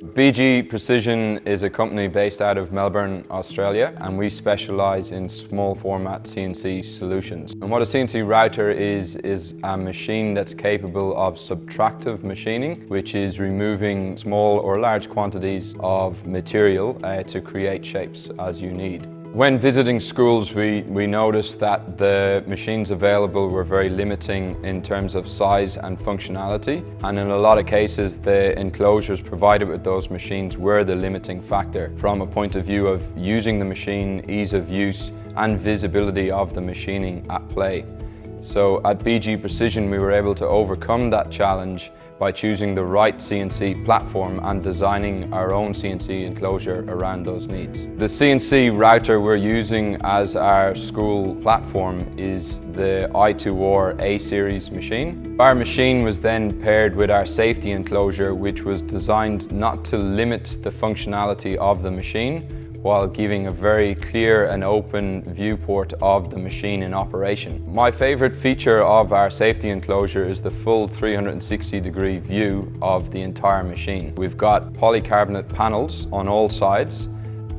BG Precision is a company based out of Melbourne, Australia, and we specialise in small format CNC solutions. And what a CNC router is a machine that's capable of subtractive machining, which is removing small or large quantities of material to create shapes as you need. When visiting schools, we noticed that the machines available were very limiting in terms of size and functionality, and in a lot of cases the enclosures provided with those machines were the limiting factor from a point of view of using the machine, ease of use and visibility of the machining at play. So at BG Precision we were able to overcome that challenge by choosing the right CNC platform and designing our own CNC enclosure around those needs. The CNC router we're using as our school platform is the i2R A-series machine. Our machine was then paired with our safety enclosure, which was designed not to limit the functionality of the machine, while giving a very clear and open viewport of the machine in operation. My favourite feature of our safety enclosure is the full 360-degree view of the entire machine. We've got polycarbonate panels on all sides.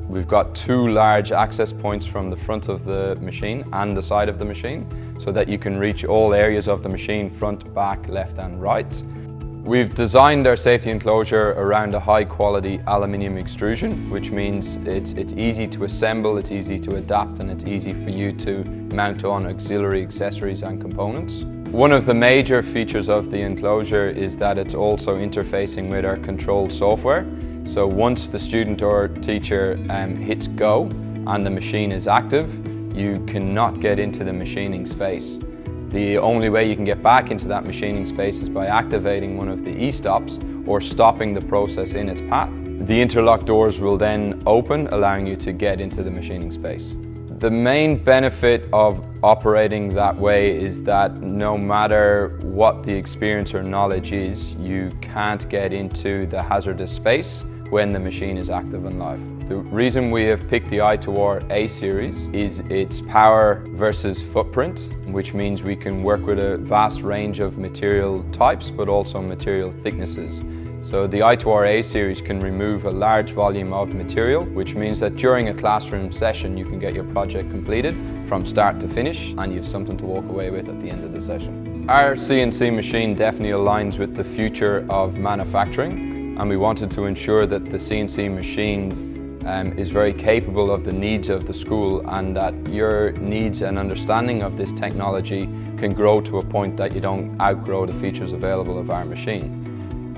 We've got two large access points from the front of the machine and the side of the machine, so that you can reach all areas of the machine, front, back, left and right. We've designed our safety enclosure around a high-quality aluminium extrusion, which means it's easy to assemble, it's easy to adapt, and it's easy for you to mount on auxiliary accessories and components. One of the major features of the enclosure is that it's also interfacing with our control software. So once the student or teacher hits go and the machine is active, you cannot get into the machining space. The only way you can get back into that machining space is by activating one of the e-stops or stopping the process in its path. The interlock doors will then open, allowing you to get into the machining space. The main benefit of operating that way is that no matter what the experience or knowledge is, you can't get into the hazardous space when the machine is active and live. The reason we have picked the i2R A-series is its power versus footprint, which means we can work with a vast range of material types, but also material thicknesses. So the i2R A-series can remove a large volume of material, which means that during a classroom session you can get your project completed from start to finish, and you have something to walk away with at the end of the session. Our CNC machine definitely aligns with the future of manufacturing, and we wanted to ensure that the CNC machine is very capable of the needs of the school, and that your needs and understanding of this technology can grow to a point that you don't outgrow the features available of our machine.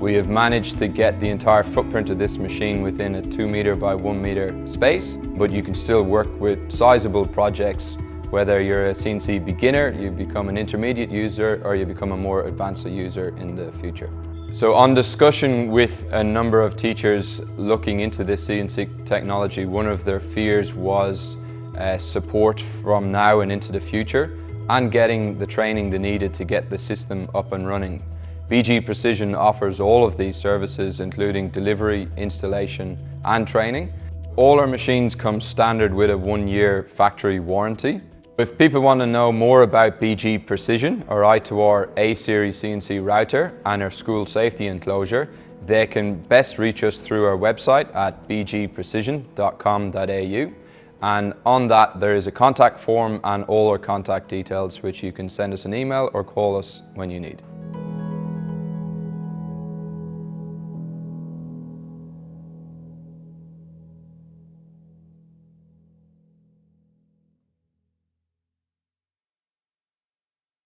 We have managed to get the entire footprint of this machine within a 2 meter by 1 meter space, but you can still work with sizable projects, whether you're a CNC beginner, you become an intermediate user, or you become a more advanced user in the future. So on discussion with a number of teachers looking into this CNC technology, one of their fears was support from now and into the future, and getting the training they needed to get the system up and running. BG Precision offers all of these services, including delivery, installation and training. All our machines come standard with a 1-year factory warranty. If people want to know more about BG Precision, or i2R A-series CNC router, and our school safety enclosure, they can best reach us through our website at bgprecision.com.au, and on that there is a contact form and all our contact details, which you can send us an email or call us when you need.